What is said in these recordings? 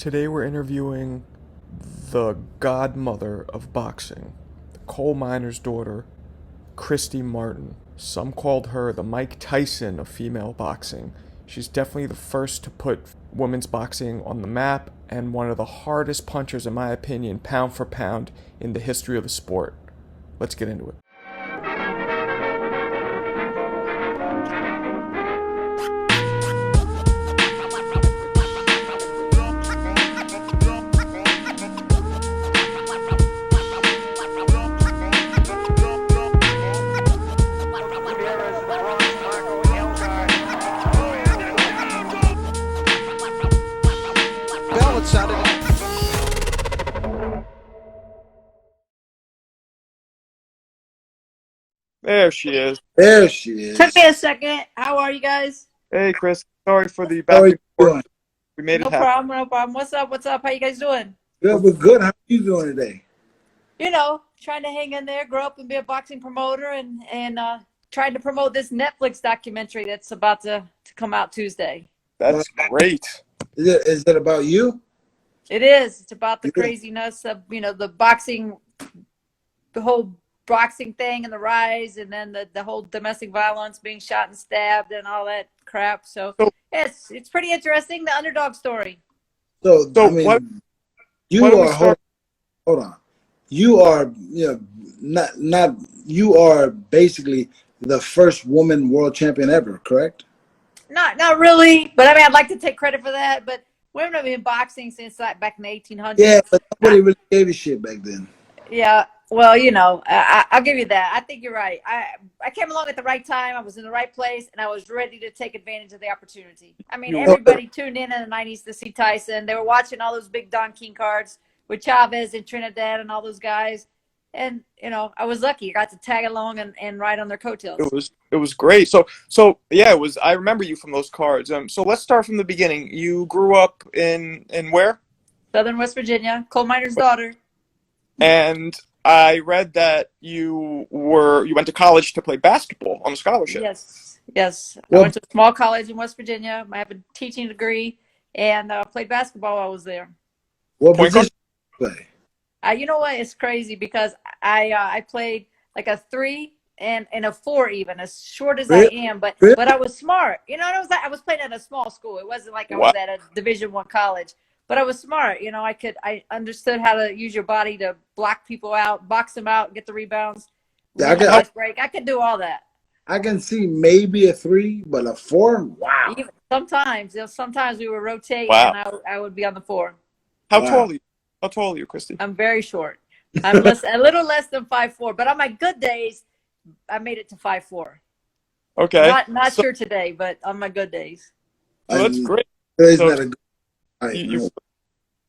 Today we're interviewing the godmother of boxing, the coal miner's daughter, Christy Martin. Some called her the Mike Tyson of female boxing. She's definitely the first to put women's boxing on the map and one of the hardest punchers, in my opinion, pound for pound in the history of the sport. Let's get into it. There she is. There she is. Took me a second. How are you guys? Hey, Chris. Sorry for the How back are and you forth. doing? We made No it happen. problem, no problem. What's up? What's up? How you guys doing? Good, we're good. How are you doing today? You know, trying to hang in there, grow up and be a boxing promoter, and trying to promote this Netflix documentary that's about to come out Tuesday. That's great. Is it about you? It is. It's about the Yeah. craziness of, the boxing, the whole boxing thing and the rise, and then the whole domestic violence, being shot and stabbed and all that crap. So it's pretty interesting, the underdog story. So I mean, what you don't we are start- hold on. You are not you are basically the first woman world champion ever, correct? Not really, but I mean, I'd like to take credit for that. But women have been in boxing since like back in the 1800s. Yeah, but nobody really gave a shit back then. Yeah. Well, I'll give you that. I think you're right. I came along at the right time. I was in the right place, and I was ready to take advantage of the opportunity. I mean, everybody tuned in the 90s to see Tyson. They were watching all those big Don King cards with Chavez and Trinidad and all those guys. And, I was lucky. I got to tag along and ride on their coattails. It was great. So yeah, it was. I remember you from those cards. So let's start from the beginning. You grew up in where? Southern West Virginia, coal miner's daughter. And I read that you went to college to play basketball on a scholarship. Yes. I Well, went to a small college in West Virginia. I have a teaching degree, and played basketball while I was there. what Point guard? position do you play? You know what? It's crazy because I played like a 3 and a 4, even as short as I am. But Really? I was smart. I was playing at a small school. It wasn't like I Wow. was at a Division I college. But I was smart. I understood how to use your body to block people out, box them out, get the rebounds, Yeah, win a fast break. I could do all that. I can see maybe a 3, but a 4? Wow. Even sometimes we would rotate, Wow. and I would be on the 4. How Wow. tall are you? How tall are you, Christy? I'm very short. I'm a little less than 5'4", but on my good days, I made it to 5'4". Okay. Not sure today, but on my good days. So that's great. It's So not a good height, You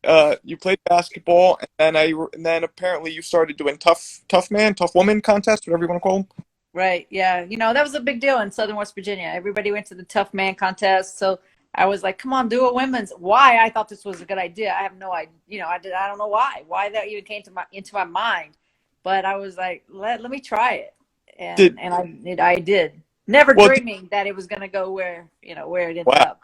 no. you played basketball, and then apparently you started doing tough woman contest, whatever you want to call them. Right. Yeah. That was a big deal in Southern West Virginia. Everybody went to the tough man contest. So I was like, come on, do a women's. Why? I thought this was a good idea. I have no idea. I don't know why that even came into my mind, but I was like, let me try it. And I did. Never dreaming that it was going to go where it ended up.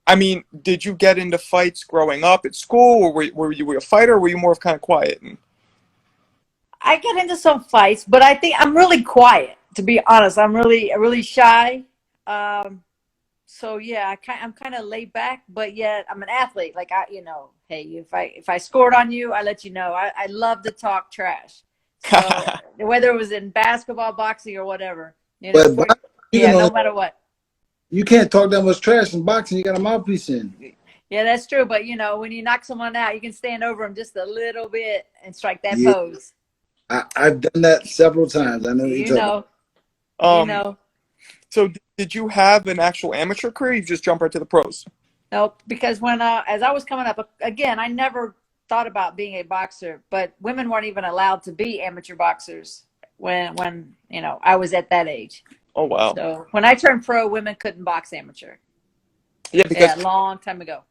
I mean, did you get into fights growing up at school, or were you a fighter, or were you more of kind of quiet? I get into some fights, but I think I'm really quiet, to be honest. I'm really shy. So yeah, I'm kind of laid back, but yet I'm an athlete. Like hey, if I scored on you, I let you know. I love to talk trash. So whether it was in basketball, boxing, or whatever, But no matter what. You can't talk that much trash in boxing. You got a mouthpiece in. Yeah, that's true. But when you knock someone out, you can stand over them just a little bit and strike that Yeah. pose. I've done that several times. I know what you're talking about. So did you have an actual amateur career? You just jump right to the pros? No, because when as I was coming up, again, I never thought about being a boxer, but women weren't even allowed to be amateur boxers when I was at that age. Oh wow! So when I turned pro, women couldn't box amateur. Yeah, because a long time ago.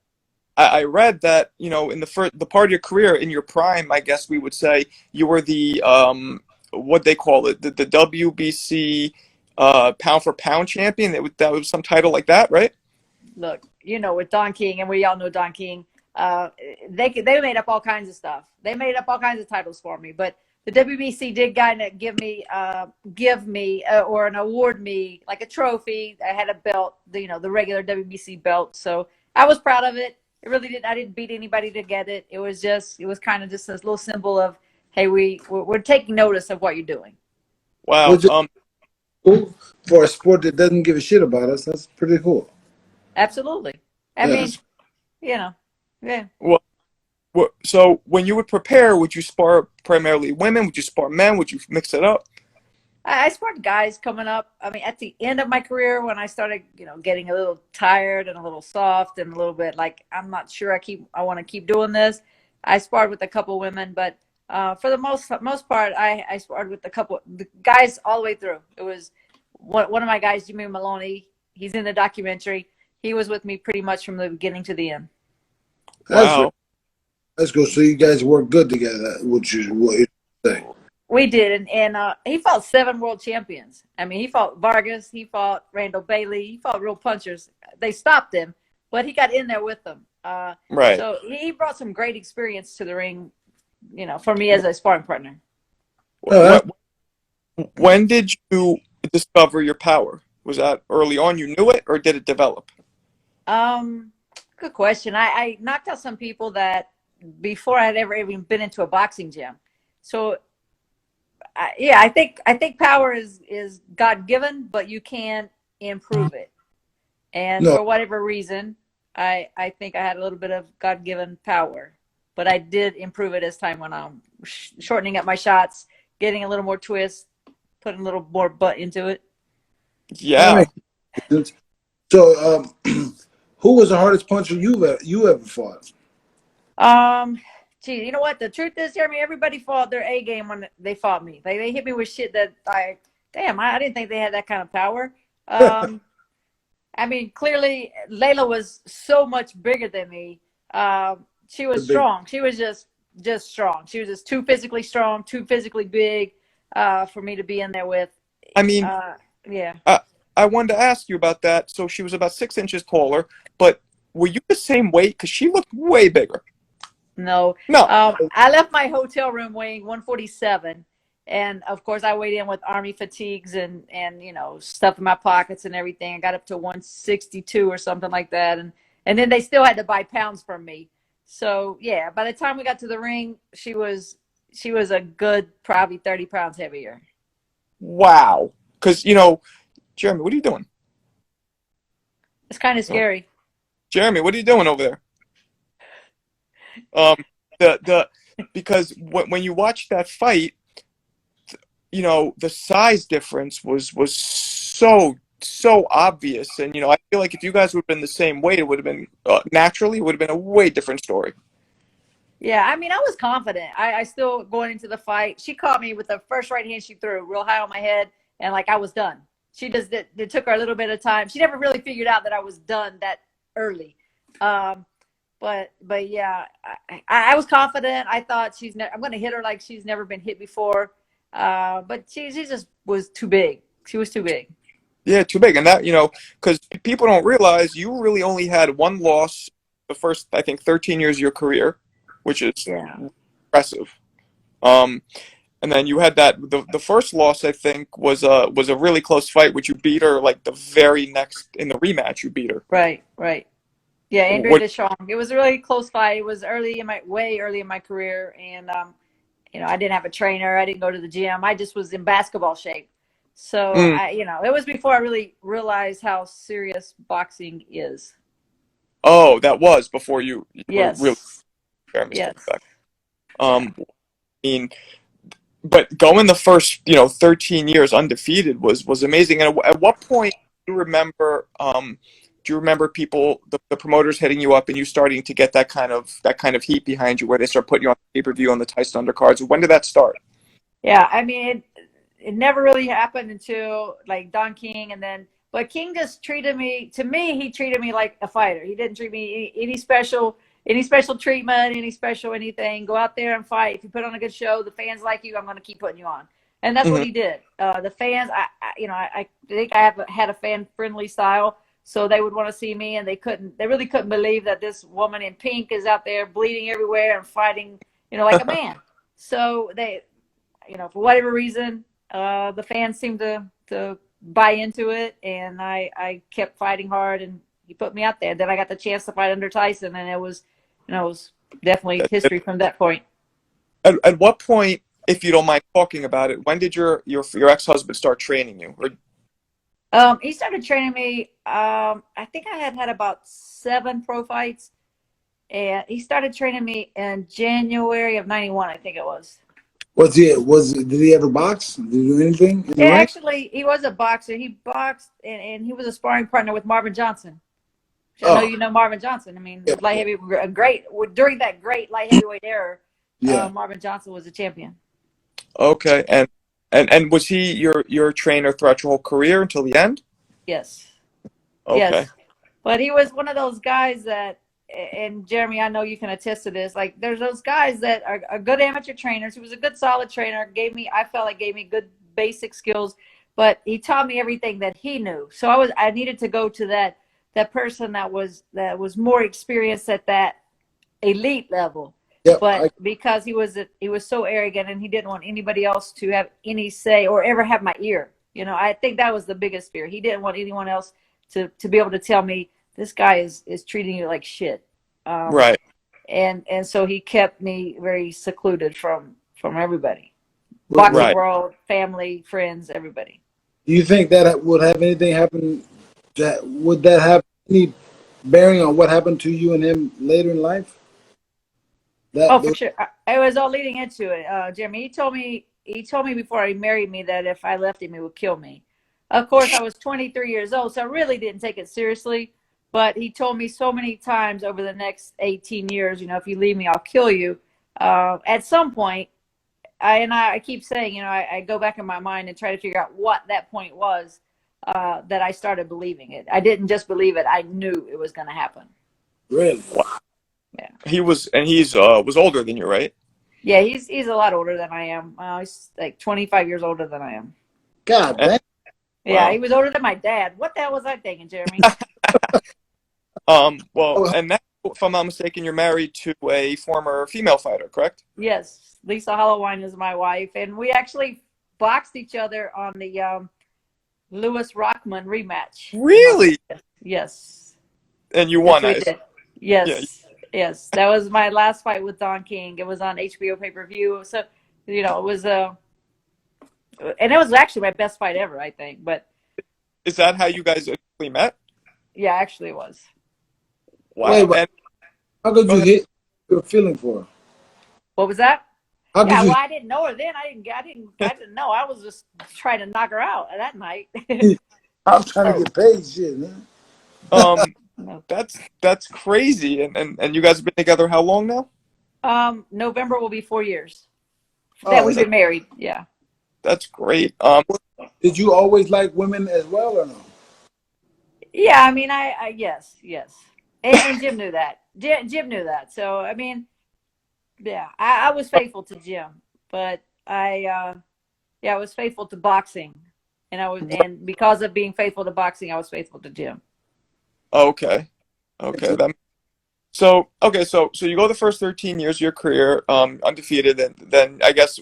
I read that in the part of your career, in your prime, I guess we would say, you were the what they call it, the WBC pound for pound champion. That was some title like that, right? Look, with Don King, and we all know Don King, They made up all kinds of stuff. They made up all kinds of titles for me, but the WBC did kind of give me or an award me like a trophy. I had a belt, the regular WBC belt. So I was proud of it. It really didn't. I didn't beat anybody to get it. It was kind of just this little symbol of, hey, we're taking notice of what you're doing. Wow. Which is cool for a sport that doesn't give a shit about us. That's pretty cool. Absolutely. I mean, yeah. Well, so when you would prepare, would you spar primarily women? Would you spar men? Would you mix it up? I sparred guys coming up. I mean, at the end of my career, when I started, getting a little tired and a little soft and a little bit like, I'm not sure I want to keep doing this, I sparred with a couple women. But for the most part, I sparred with the guys all the way through. It was one of my guys, Jimmy Maloney. He's in the documentary. He was with me pretty much from the beginning to the end. Wow. That's good. So you guys work good together. What you say? We did, and he fought 7 world champions. I mean, he fought Vargas, he fought Randall Bailey, he fought real punchers. They stopped him, but he got in there with them. Right. So he brought some great experience to the ring, for me as a sparring partner. When did you discover your power? Was that early on you knew it, or did it develop? Good question. I knocked out some people that before I had ever even been into a boxing gym. So I think power is God-given, but you can improve it. And for whatever reason, I think I had a little bit of God-given power, but I did improve it as time went on, shortening up my shots, getting a little more twist, putting a little more butt into it. Yeah. So, who was the hardest puncher you ever fought? Gee, you know what? The truth is, Jeremy, everybody fought their A game when they fought me. They hit me with shit that I didn't think they had that kind of power. I mean, clearly, Layla was so much bigger than me. She was strong. She was just strong. She was just too physically strong, too physically big for me to be in there with. I mean, yeah. I wanted to ask you about that. So she was about 6 inches taller, but were you the same weight? Because she looked way bigger. No. I left my hotel room weighing 147. And of course I weighed in with army fatigues and stuff in my pockets and everything. I got up to 162 or something like that. And then they still had to buy pounds from me. So yeah, by the time we got to the ring, she was a good, probably 30 pounds heavier. Wow. Because, Jeremy, what are you doing? It's kind of scary. Jeremy, what are you doing over there? Because when you watch that fight, the size difference was so obvious, and I feel like if you guys would have been the same weight, it would have been naturally, it would have been a way different story. Yeah, I mean, I was confident. I still going into the fight. She caught me with the first right hand she threw real high on my head, and like I was done. She just it took her a little bit of time. She never really figured out that I was done that early. But yeah, I was confident. I thought I'm going to hit her like she's never been hit before. But she just was too big. She was too big. Yeah, too big. And that, because people don't realize you really only had one loss the first, I think, 13 years of your career, which is impressive. And then you had the first loss, I think, was a really close fight, which you beat her like the very next, in the rematch, you beat her. Right. Yeah, Andrea Deschamps. It was a really close fight. It was way early in my career. And, I didn't have a trainer. I didn't go to the gym. I just was in basketball shape. So, it was before I really realized how serious boxing is. Oh, that was before you were really yes. back. I mean, but going the first, 13 years undefeated was amazing. And at what point do you remember people, the promoters hitting you up and you starting to get that kind of heat behind you, where they start putting you on pay-per-view on the Tyson undercards? When did that start? Yeah, I mean, it never really happened until like Don King, but King just treated me. To me, he treated me like a fighter. He didn't treat me any special treatment, any special anything. Go out there and fight. If you put on a good show, the fans like you, I'm going to keep putting you on. And that's what he did. The fans, I think I had a fan-friendly style. So they would want to see me, and they really couldn't believe that this woman in pink is out there bleeding everywhere and fighting, like a man. So they, for whatever reason, the fans seemed to buy into it, and I kept fighting hard, and he put me out there. Then I got the chance to fight under Tyson, and it was definitely history from that point. At what point, if you don't mind talking about it, when did your ex-husband start training you? He started training me. I think I had about 7 pro fights, and he started training me in January of '91. I think it was. Did he ever box? Did he do anything in the ring? Actually, he was a boxer. He boxed, and he was a sparring partner with Marvin Johnson. I know you know Marvin Johnson. I mean, Yeah. light heavyweight, during that great light heavyweight era. Yeah. Marvin Johnson was a champion. Okay, and was he your trainer throughout your whole career until the end? Yes. Okay. Yes. But he was one of those guys that, and Jeremy, I know you can attest to this. Like, there's those guys that are good amateur trainers. He was a good, solid trainer. I felt like gave me good basic skills, but he taught me everything that he knew. So I needed to go to that person that was more experienced at that elite level. Yep, but because he was so arrogant, and he didn't want anybody else to have any say or ever have my ear. I think that was the biggest fear. He didn't want anyone else to be able to tell me, this guy is treating you like shit. Right. And so he kept me very secluded from everybody. Boxing Right. world, family, friends, everybody. Do you think that would have anything happen? Would that have any bearing on what happened to you and him later in life? For sure. I was all leading into it. Jeremy, he told me before he married me that if I left him, he would kill me. Of course, I was 23 years old, so I really didn't take it seriously. But he told me so many times over the next 18 years, if you leave me, I'll kill you. At some point, I keep saying, I go back in my mind and try to figure out what that point was, that I started believing it. I didn't just believe it. I knew it was going to happen. Really? Wow. Yeah. He's was older than you, right? Yeah, he's a lot older than I am. He's like 25 years older than I am. God damn. Yeah, Wow. he was older than my dad. What the hell was I thinking, Jeremy? Well, and now, if I'm not mistaken, you're married to a former female fighter, correct? Yes, Lisa Hollowine is my wife, and we actually boxed each other on the Lewis Rockman rematch. Really? Yes. And you won, Yes, we did. Yes. Yeah. Yes. That was my last fight with Don King. It was on HBO pay-per-view. So, it was and it was actually my best fight ever, I think. But Is that how you guys actually met? yeah, actually it was. Wow. Wait, And how could you hit your feeling for her? What was that? How could Yeah, you? well, I didn't know her then. I didn't know. I was just trying to knock her out that night. I'm trying to get paid, shit, man. No. that's crazy. And you guys have been together how long now? November will be 4 years that we've been married. Yeah. That's great. Did you always like women as well, or no? Yeah, I mean, yes. And Jim knew that. Jim knew that. So, I mean, yeah, I was faithful to Jim, but I was faithful to boxing, and because of being faithful to boxing, I was faithful to Jim. Okay. So you go the first 13 years of your career, undefeated, and then I guess,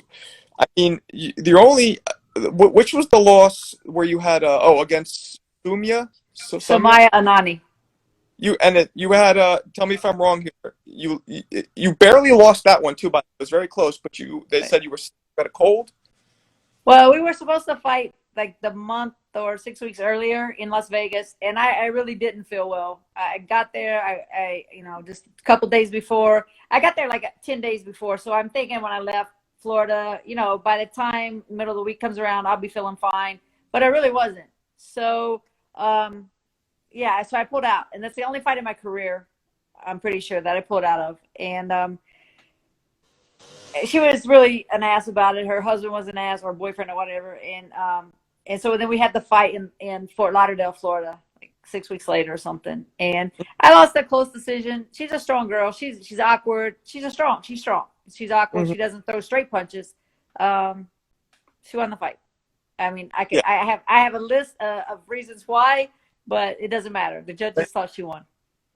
I mean, which was the loss where you had against Sumia? Samaya Anani. You had tell me if I'm wrong here. You barely lost that one too, but it was very close. But they said you got a cold. Well, we were supposed to fight like the month or 6 weeks earlier in Las Vegas, and I really didn't feel well. I got there, I just a couple days before. I got there like 10 days before, so I'm thinking when I left Florida, by the time middle of the week comes around, I'll be feeling fine. But I really wasn't. So, so I pulled out, and that's the only fight in my career, I'm pretty sure, that I pulled out of. And she was really an ass about it. Her husband was an ass, or boyfriend, or whatever. And so then we had the fight in Fort Lauderdale, Florida, like 6 weeks later or something. And I lost a close decision. She's a strong girl. She's awkward. She's strong. She's awkward. Mm-hmm. She doesn't throw straight punches. She won the fight. I mean, I have a list of reasons why, but it doesn't matter. The judges thought she won.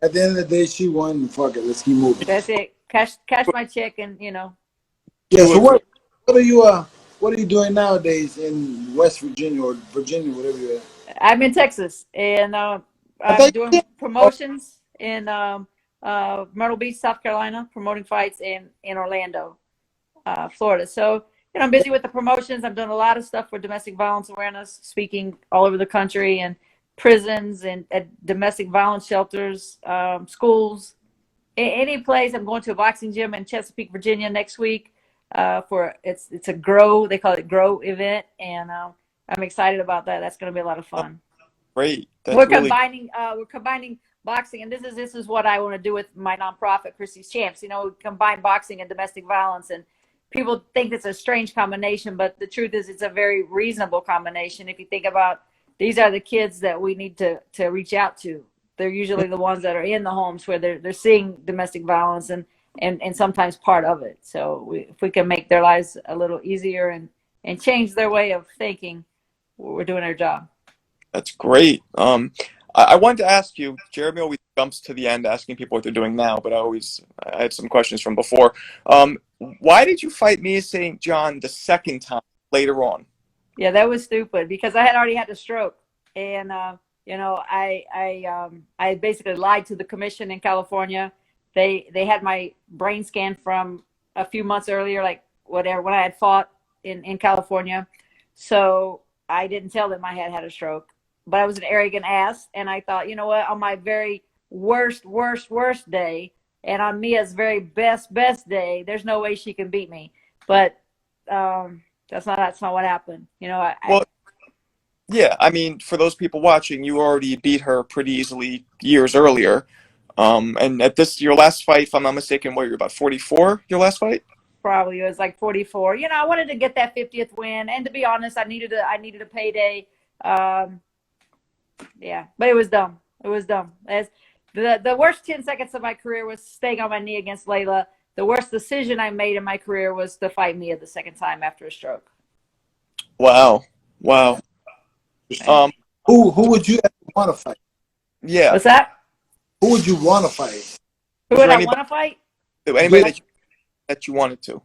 At the end of the day, she won. Fuck it, let's keep moving. That's it. Cash my check, and you know. Yeah. So what are you doing nowadays in West Virginia or Virginia, whatever you're at? I'm in Texas, and I'm doing promotions in Myrtle Beach, South Carolina, promoting fights in Orlando, Florida. So, you know, I'm busy with the promotions. I'm doing a lot of stuff for domestic violence awareness, speaking all over the country, and prisons and at domestic violence shelters, schools, any place. I'm going to a boxing gym in Chesapeake, Virginia next week for it's a grow. They call it grow event, and I'm excited about that. That's going to be a lot of fun. Great. That's We're really combining boxing, and this is what I want to do with my nonprofit, Christy's Champs. You know, we combine boxing and domestic violence, and people think it's a strange combination, but the truth is it's a very reasonable combination. If you think about, these are the kids that we need to reach out to. They're usually the ones that are in the homes where they're seeing domestic violence and sometimes part of it. So if we can make their lives a little easier and change their way of thinking, we're doing our job. That's great. I wanted to ask you, Jeremy always jumps to the end asking people what they're doing now, but I had some questions from before. Why did you fight Mia St. John the second time later on? Yeah, that was stupid because I had already had a stroke, and you know, I basically lied to the commission in California. They had my brain scan from a few months earlier, like whatever, when I had fought in California. So I didn't tell them I had had a stroke, but I was an arrogant ass, and I thought, you know what, on my very worst day, and on Mia's very best day, there's no way she can beat me. But that's not what happened. You know, yeah, I mean, for those people watching, you already beat her pretty easily years earlier. And at your last fight, if I'm not mistaken, what, you're about 44, your last fight? Probably. It was like 44. You know, I wanted to get that 50th win, and to be honest, I needed a payday. Yeah, but it was dumb. It was dumb. As the worst 10 seconds of my career was staying on my knee against Layla. The worst decision I made in my career was to fight Mia the second time after a stroke. Wow. Who would you want to fight? Yeah. What's that? Who would you want to fight? Who would I want to fight? Anybody that you wanted to?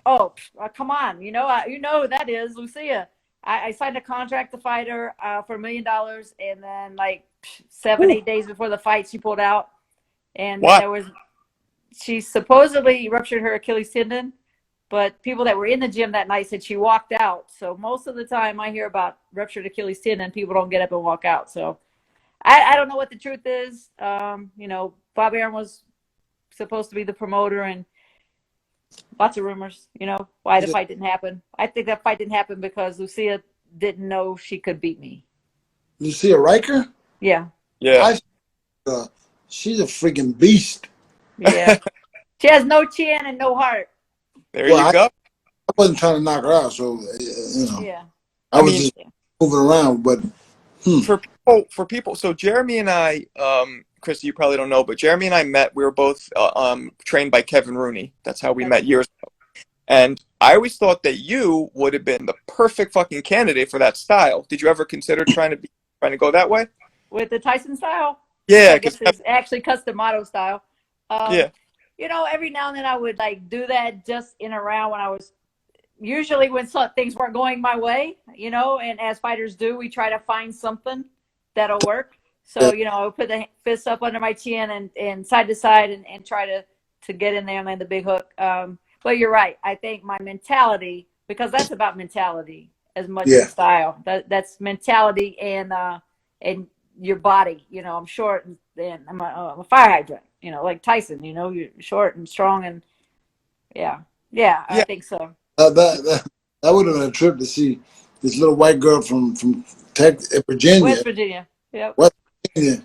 Oh, come on. You know who that is, Lucia. I signed a contract to fight her for $1 million, and then like 7-8 days before the fight, she pulled out. And she supposedly ruptured her Achilles tendon, but people that were in the gym that night said she walked out. So most of the time I hear about ruptured Achilles tendon, people don't get up and walk out. So I don't know what the truth is. You know, Bob Arum was supposed to be the promoter, and lots of rumors, you know, why the fight didn't happen. I think that fight didn't happen because Lucia didn't know she could beat me. Lucia Riker? Yeah. Yeah. She's a freaking beast. Yeah. She has no chin and no heart. There you go. I wasn't trying to knock her out, so you know. Yeah. I was just moving around, but for people. So Jeremy and I, Christy, you probably don't know, but Jeremy and I met. We were both trained by Kevin Rooney. That's how we met years ago. And I always thought that you would have been the perfect fucking candidate for that style. Did you ever consider trying to go that way? With the Tyson style? Yeah, I guess it's actually Customato style. Yeah. You know, every now and then I would like do that just in a round when I was usually when things weren't going my way, you know, and as fighters do, we try to find something that'll work. So, you know, I would put the fists up under my chin and side to side and try to get in there and land the big hook. But you're right. I think my mentality, because that's about mentality as much as style. That's mentality and your body. You know, I'm short and I'm a fire hydrant. You know, like Tyson. You know, you're short and strong and I think so. That would have been a trip to see this little white girl from Virginia. West Virginia. Yep. West Virginia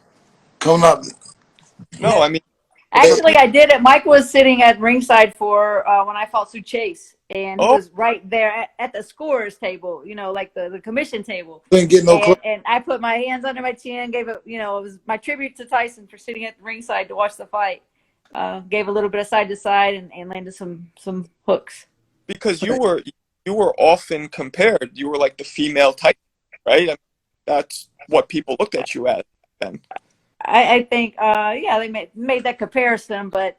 coming up. No, I mean. Actually, I did it. Mike was sitting at ringside for when I fought Sue Chase, and he was right there at the scorer's table, you know, like the commission table. Didn't get no close. And I put my hands under my chin, gave it, you know, it was my tribute to Tyson for sitting at the ringside to watch the fight. Gave a little bit of side to side and landed some hooks. Because you were often compared. You were like the female type, right? I mean, that's what people looked at you as. then. I think, yeah, they made that comparison, but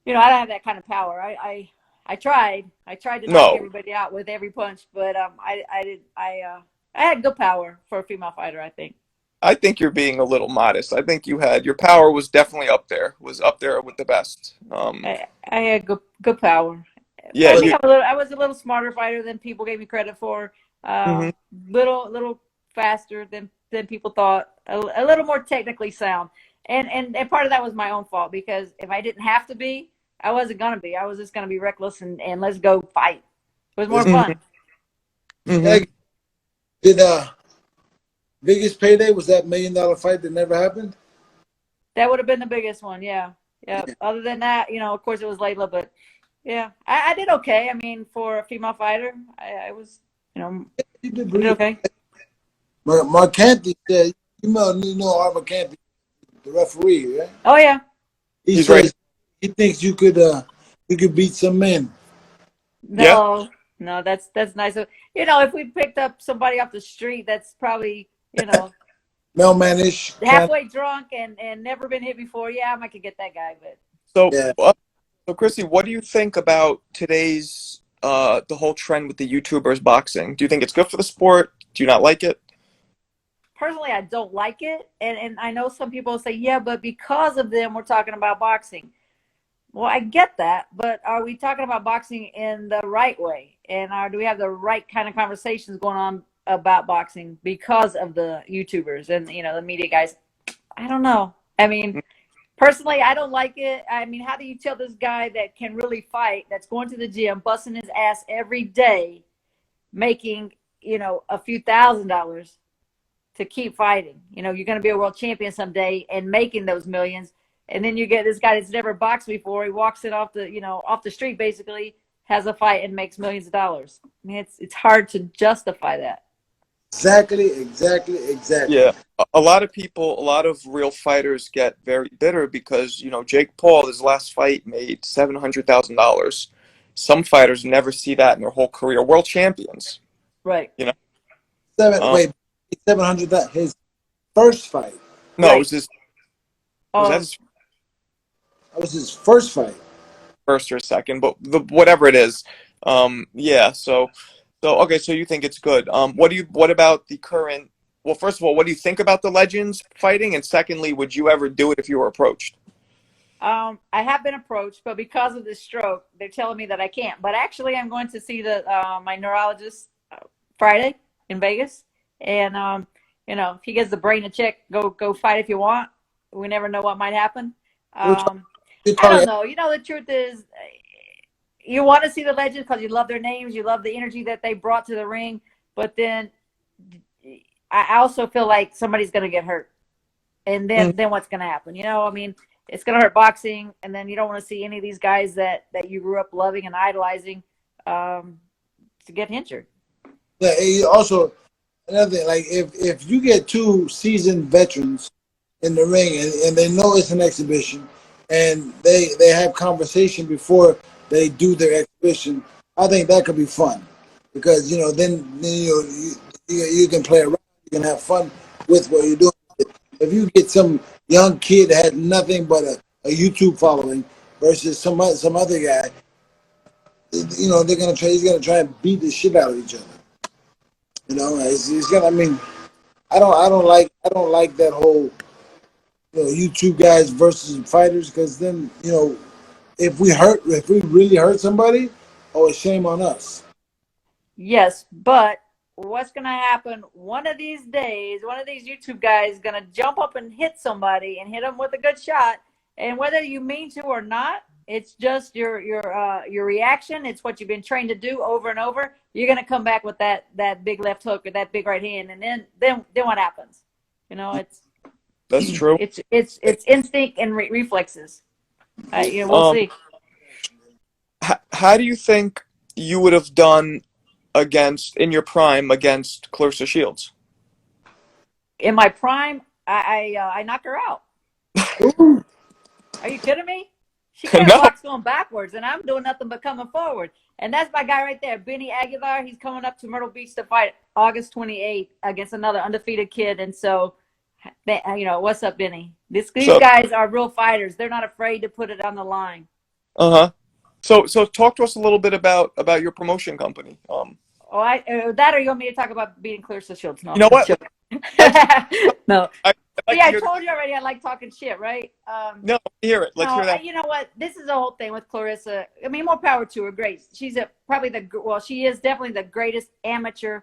you know, I don't have that kind of power. I tried to knock No, everybody out with every punch, but I had good power for a female fighter, I think. I think you're being a little modest. I think your power was definitely up there, with the best. I had good power. Yeah, I think you. I was a little smarter fighter than people gave me credit for. Mhm. Little faster than people thought. A little more technically sound. And part of that was my own fault, because if I didn't have to be, I wasn't gonna be. I was just gonna be reckless and let's go fight. It was more Mhm. fun. Mhm. Did biggest payday was that $1 million fight that never happened? That would have been the biggest one, yeah. Yeah. Other than that, you know, of course it was Layla, but yeah, I did okay. I mean, for a female fighter, I was, you know, You did I did pretty. okay. Marcanti said, you know Art Marcanti, the referee, right? Oh yeah. He He's right. says he thinks you could beat some men. Yeah. No, no, that's nice. You know, if we picked up somebody off the street that's probably, you know, Mailman-ish kind halfway drunk and never been hit before, yeah, I might could get that guy, but So, of, yeah. so Christy, what do you think about today's the whole trend with the YouTubers boxing? Do you think it's good for the sport? Do you not like it? personally I don't like it. And I know some people say, yeah, but because of them we're talking about boxing. Well, I get that, but are we talking about boxing in the right way? And do we have the right kind of conversations going on about boxing because of the YouTubers and, you know, the media guys? I don't know. I mean, personally, I don't like it. I mean, how do you tell this guy that can really fight, that's going to the gym, busting his ass every day, making, you know, a few $1,000s to keep fighting? You know, you're going to be a world champion someday and making those millions. And then you get this guy that's never boxed before. He walks in off the, you know, off the street, basically, has a fight and makes millions of dollars. I mean, it's hard to justify that. Exactly. Yeah, a lot of people, a lot of real fighters get very bitter because, Jake Paul, his last fight made $700,000. Some fighters never see that in their whole career. World champions, Right. you know. Seven Um, wait, 700 that his first fight. no, Right. was that his That was his first fight. first or second, but whatever it is. Yeah. So okay. So you think it's good? What about the current? Well, first of all, what do you think about the legends fighting? And secondly, would you ever do it if you were approached? I have been approached, but because of this stroke, they're telling me that I can't. But actually, I'm going to see the my neurologist Friday in Vegas, and you know, if he gets the brain to check, go fight if you want. We never know what might happen. You're talking, you're I don't talking know. You know, the truth is, you want to see the legends because you love their names, you love the energy that they brought to the ring. But then, I also feel like somebody's going to get hurt, and then what's going to happen? You know, I mean, it's going to hurt boxing, and then you don't want to see any of these guys that you grew up loving and idolizing to get injured. yeah, also another thing, like if you get two seasoned veterans in the ring and they know it's an exhibition and they have conversation before they do their exhibition, I think that could be fun because then you can play around, you can have fun with what you're doing. If you get some young kid that had nothing but a YouTube following versus some other guy, he's gonna try and beat the shit out of each other. It's gonna. I mean, I don't like that whole YouTube guys versus fighters because then if we really hurt somebody, oh, it's shame on us. Yes, but what's going to happen one of these days? One of these YouTube guys is going to jump up and hit somebody and hit them with a good shot. And whether you mean to or not, it's just your reaction. It's what you've been trained to do over and over. You're going to come back with that big left hook or that big right hand, and then what happens? You know, That's true. it's instinct and reflexes. We'll see. How do you think you would have done in your prime against Clarissa Shields? In my prime, I knocked her out. Are you kidding me? She can't No. box going backwards, and I'm doing nothing but coming forward. And that's my guy right there, Benny Aguilar. He's coming up to Myrtle Beach to fight August 28th against another undefeated kid. And so You know, what's up, Benny? These So, guys are real fighters. They're not afraid to put it on the line. uh-huh. So talk to us a little bit about your promotion company. Oh, that, or you want me to talk about beating Clarissa Shields? No, You know I'm just what? joking. Let's No. I'd like See, to I hear told you already I like talking shit, right? no, hear it. Let's No, hear that. you know what? This is the whole thing with Clarissa. I mean, more power to her. Great. She's she is definitely the greatest amateur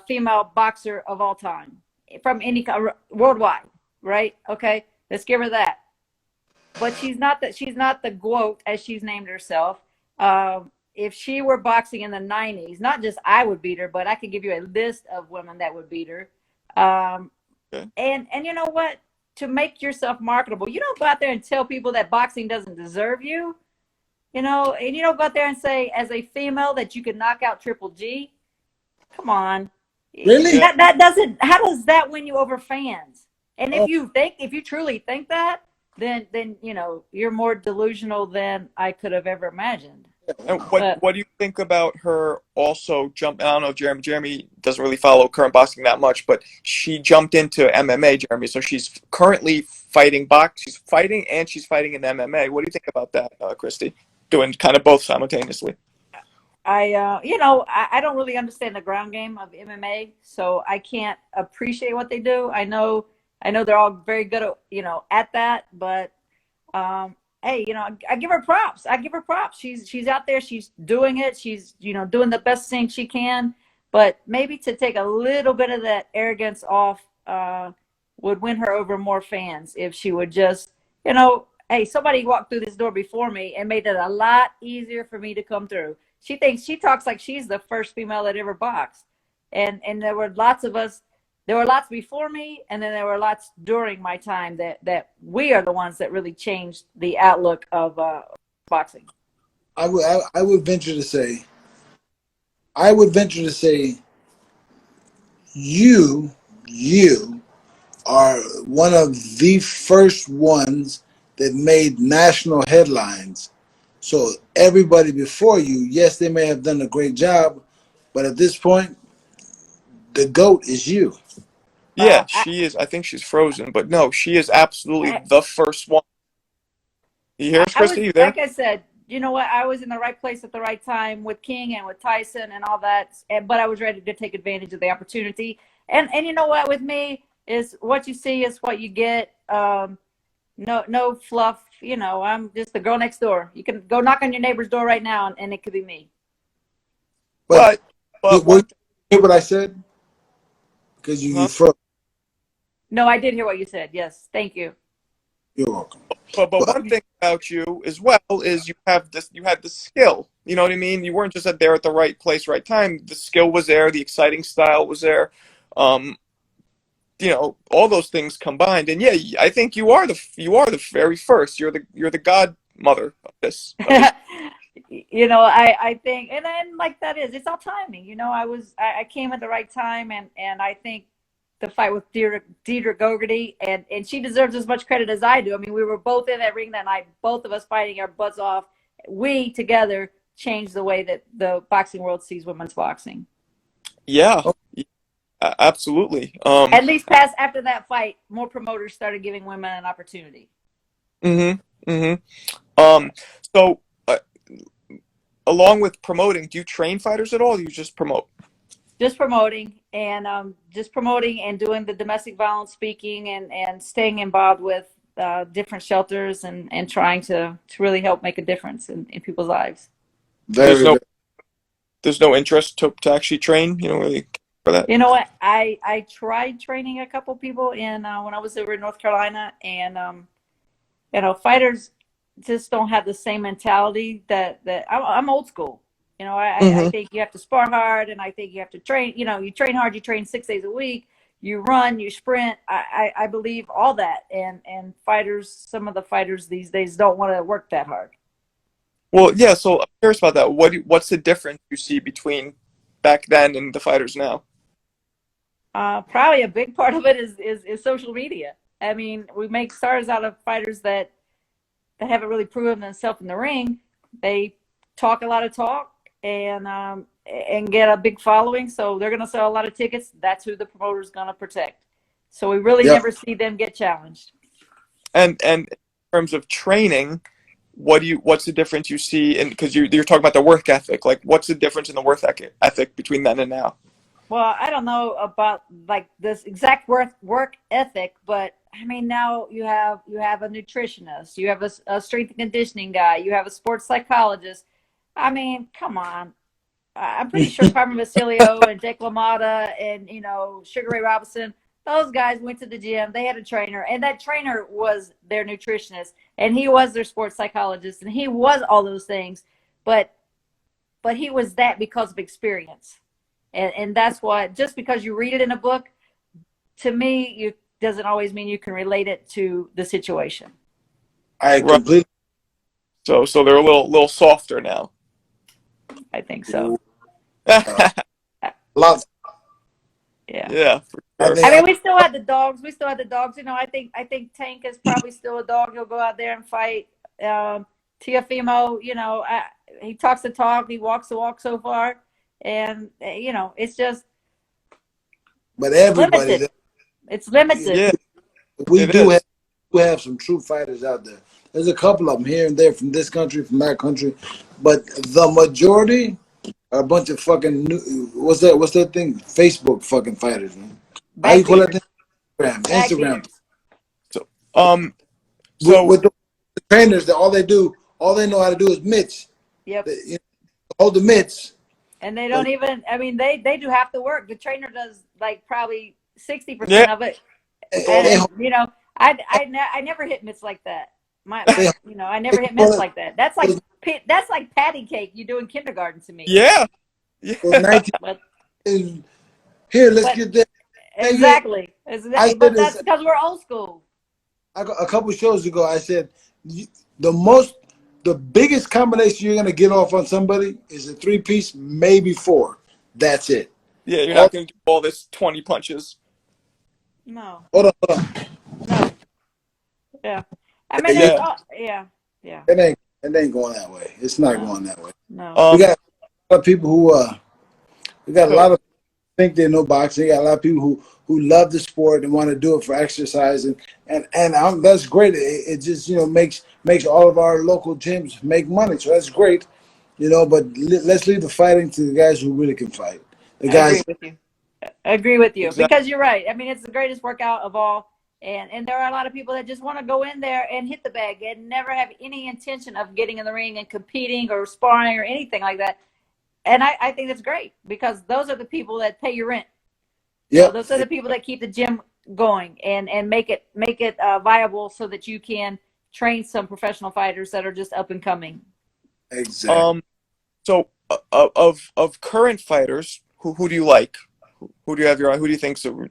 female boxer of all time from any worldwide, right? Okay, let's give her that. But she's not the GOAT as she's named herself. If she were boxing in the 90s, not just I would beat her, but I could give you a list of women that would beat her. Okay. And you know what? To make yourself marketable, you don't go out there and tell people that boxing doesn't deserve you, you know, and you don't go out there and say, as a female, that you can knock out Triple G. Come on. Really? Yeah. That doesn't, how does that win you over fans? And Oh, if you truly think that, then, you know, you're more delusional than I could have ever imagined. And But what do you think about her also jump? I don't know, Jeremy doesn't really follow current boxing that much, but she jumped into MMA, Jeremy. So she's currently fighting She's fighting and she's fighting in MMA. What do you think about that, Christy? Doing kind of both simultaneously. you know, I don't really understand the ground game of MMA, so I can't appreciate what they do. I know they're all very good at, you know, at that, but hey, you know, I give her props. I give her props. She's out there. She's doing it. She's, you know, doing the best thing she can. But maybe to take a little bit of that arrogance off would win her over more fans if she would just, you know, hey, somebody walked through this door before me and made it a lot easier for me to come through. She talks like she's the first female that ever boxed, and there were lots of us. There were lots before me, and then there were lots during my time that we are the ones that really changed the outlook of boxing. I would venture to say, I would venture to say, you you are one of the first ones that made national headlines. So everybody before you, yes, they may have done a great job, but at this point, the GOAT is you. Yeah, I, she is. I think she's frozen, but no, she is absolutely I the first one. You hear us, I was, Christy? You there? like I said, you know what? I was in the right place at the right time with King and with Tyson and all that, but I was ready to take advantage of the opportunity. And you know what? With me is what you see is what you get. No fluff. You know, I'm just the girl next door. You can go knock on your neighbor's door right now, and it could be me. But But but what, one hear what I said? Because you huh? froze. No, I did hear what you said. Yes, thank you. You're welcome. But But one thing about you as well is you had the skill. You know what I mean? You weren't just there at the right place, right time. The skill was there, the exciting style was there. Um, you know, all those things combined. And yeah, I think you are the very first. You're the godmother of this. You know, I think, and then like that is, it's all timing. You know, I came at the right time, and I think the fight with Deidre Gogarty, and she deserves as much credit as I do. I mean, we were both in that ring that night, both of us fighting our butts off. We together changed the way that the boxing world sees women's boxing. Yeah, absolutely. At least past after that fight, more promoters started giving women an opportunity. Mhm. Mhm. Um, so along with promoting, do you train fighters at all? Or you just promote? Just promoting and doing the domestic violence speaking and staying involved with different shelters and trying to really help make a difference in people's lives. There's very, no very there's no interest to actually train. You don't really for that. You know what? I tried training a couple people in when I was over in North Carolina, and you know, fighters just don't have the same mentality that I'm old school. You know, I Hmm. think you have to spar hard, and I think you have to train. You know, you train hard. You train 6 days a week. You run. You sprint. I believe all that. And fighters, some of the fighters these days don't want to work that hard. Well, yeah. So I'm curious about that. What's the difference you see between back then and the fighters now? Probably a big part of it is social media. I mean, we make stars out of fighters that haven't really proven themselves in the ring. They talk a lot of talk and get a big following, so they're going to sell a lot of tickets. That's who the promoter is going to protect. So we really Yep. never see them get challenged. And in terms of training, what's the difference you see in, because you're talking about the work ethic, like what's the difference in the work ethic between then and now? Well, I don't know about like this exact work ethic, but I mean now you have a nutritionist, you have a strength and conditioning guy, you have a sports psychologist. I mean, come on. I'm pretty sure Carmen Vasilio and Jake LaMotta and Sugar Ray Robinson, those guys went to the gym. They had a trainer, and that trainer was their nutritionist, and he was their sports psychologist, and he was all those things. But he was that because of experience, and that's what. Just because you read it in a book, to me, you doesn't always mean you can relate it to the situation. I completely. So they're a little softer now. I think so. Lots. Yeah. Yeah. For sure. I mean, we still had the dogs. I think Tank is probably still a dog. He'll go out there and fight. Teofimo, he talks the talk. He walks the walk so far. And, it's just But everybody. limited. It's limited. Yeah. We do have some true fighters out there. There's a couple of them here and there from this country, from that country. But the majority are a bunch of fucking what's that thing? Facebook fucking fighters, man. How you call that thing? Instagram. So with the trainers, that all they know how to do is mitts. Yep. Hold the mitts. And they don't even. I mean, they do half the work. The trainer does like probably 60% of it. And I never hit mitts like that. I never hit mitts like that. That's like patty cake you do in kindergarten to me. yeah. But, Here, let's get that. exactly. But that's because we're old school. A couple shows ago, I said the biggest combination you're gonna get off on somebody is a 3-piece, maybe 4. That's it. Yeah, you're not gonna do all this 20 punches. No. Hold on. No. Yeah. I mean, yeah. It ain't going that way. It's not going that way. No. We got a lot of people who a lot of think they know boxing. We got a lot of people who love the sport and want to do it for exercise, and that's great. It just makes all of our local gyms make money, so that's great. But let's leave the fighting to the guys who really can fight. I agree with you Exactly. because you're right. I mean, it's the greatest workout of all. And there are a lot of people that just want to go in there and hit the bag and never have any intention of getting in the ring and competing or sparring or anything like that. And I think that's great because those are the people that pay your rent. Yeah, those are the people that keep the gym going and make it viable so that you can train some professional fighters that are just up and coming. Exactly. So of current fighters, who do you like? Who do you have your eye? Who do you think so? Who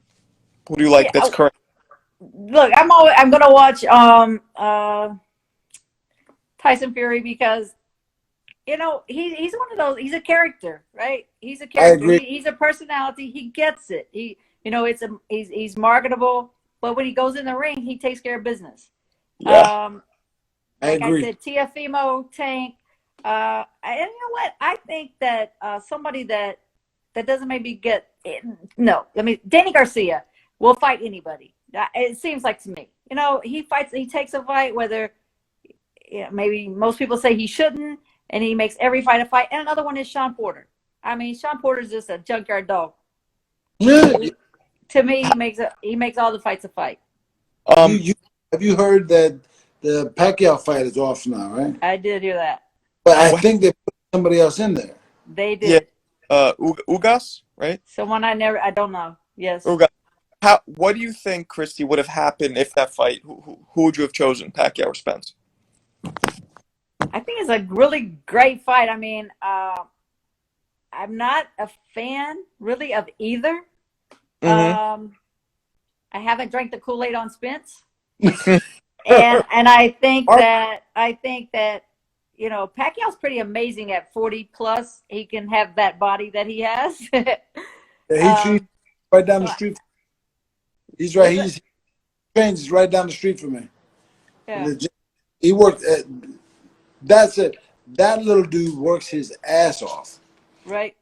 do you like that's current? Look, I'm gonna watch Tyson Fury because he's one of those. He's a character, right? He's a character. I agree. He's a personality. He gets it. He's marketable, but when he goes in the ring, he takes care of business. Yeah. I agree. I said, Teofimo, Tank, and you know what? I think that somebody that doesn't maybe get Danny Garcia will fight anybody. It seems like to me. He fights. He takes a fight, whether maybe most people say he shouldn't, and he makes every fight a fight. And another one is Sean Porter. I mean, Sean Porter's just a junkyard dog. Really? To me, he makes all the fights a fight. Have you heard that the Pacquiao fight is off now, right? I did hear that. But I think they put somebody else in there. They did. Yeah. Ugas, right? Someone I don't know. Yes. Ugas. What do you think, Christy, would have happened if that fight? Who would you have chosen, Pacquiao or Spence? I think it's a really great fight. I mean, I'm not a fan really of either. Mm-hmm. I haven't drank the Kool-Aid on Spence, and I think that Pacquiao's pretty amazing at 40 plus. He can have that body that he has. He right down the street. He's right. He trains right down the street from me. Yeah. He worked at. That's it. That little dude works his ass off. Right.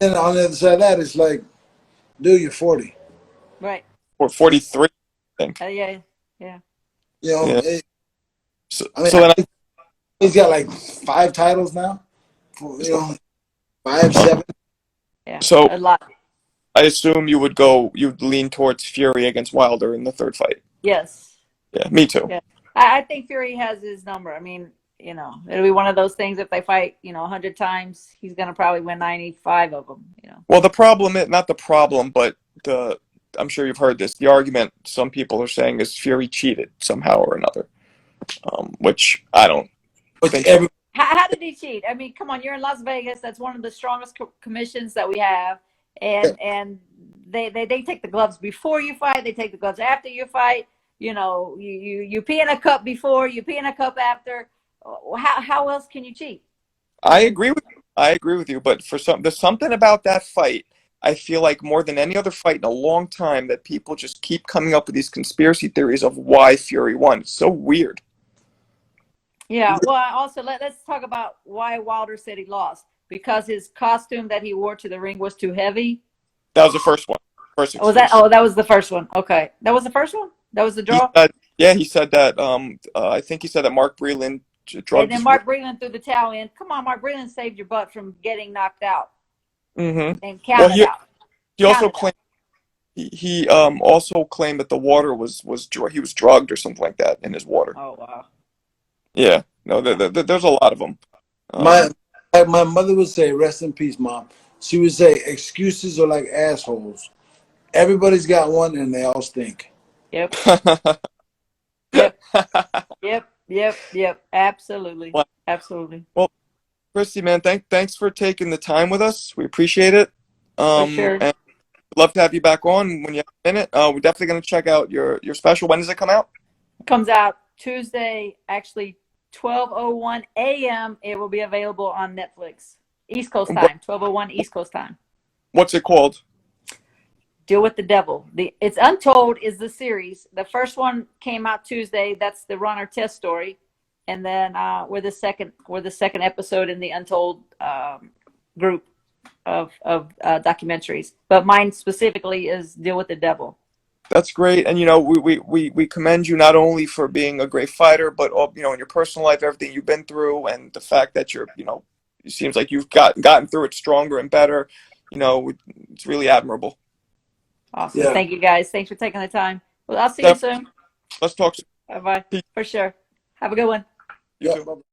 And on the other side of that, it's like, dude, you're 40. Right. or 43, I think. Yeah, yeah. You know, Yeah. So, I mean, so then he's got like 5 titles now. You know, 5, 7. Yeah, so a lot. I assume you'd lean towards Fury against Wilder in the third fight. Yes. Yeah, me too. Yeah. I think Fury has his number. I mean, it'll be one of those things if they fight, 100 times, he's going to probably win 95 of them. Well, the problem is not the problem, but I'm sure you've heard this. The argument some people are saying is Fury cheated somehow or another, which I don't Which think. every How did he cheat? I mean, come on, you're in Las Vegas. That's one of the strongest commissions that we have. And they take the gloves before you fight. They take the gloves after you fight. You pee in a cup before, you pee in a cup after. How else can you cheat? I agree with you, but there's something about that fight. I feel like more than any other fight in a long time that people just keep coming up with these conspiracy theories of why Fury won. It's so weird. Yeah. Well, also let's talk about why Wilder said he lost, because his costume that he wore to the ring was too heavy. That was the first one. First excuse. That was the first one. Okay, that was the first one. That was the draw. He said that. I think he said that Mark Breland drugged. And then Mark Breland threw the towel in. Come on, Mark Breland saved your butt from getting knocked out. Mm-hmm. And counted out. He also claimed he also claimed that the water was he was drugged or something like that in his water. Oh wow. Yeah. No, there's a lot of them. my mother would say, "Rest in peace, Mom." She would say, "Excuses are like assholes. Everybody's got one, and they all stink." Yep. Yep. Absolutely. Well, Absolutely. Well, Christy, man, thanks for taking the time with us. We appreciate it. For sure. And we'd love to have you back on when you have a minute. We're definitely going to check out your special. When does it come out? It comes out Tuesday, actually 12:01 a.m. It will be available on Netflix. East Coast time, 12:01 East Coast time. What's it called? Deal with the Devil. It's Untold is the series. The first one came out Tuesday. That's the Ron Artest story, and then we're the second episode in the Untold group of documentaries. But mine specifically is Deal with the Devil. That's great, and we commend you not only for being a great fighter, but in your personal life, everything you've been through, and the fact that it seems like you've gotten through it stronger and better. It's really admirable. Awesome. Yeah. Thank you, guys. Thanks for taking the time. Well, I'll see you soon. Let's talk soon. Bye-bye. For sure. Have a good one. You Yeah. too.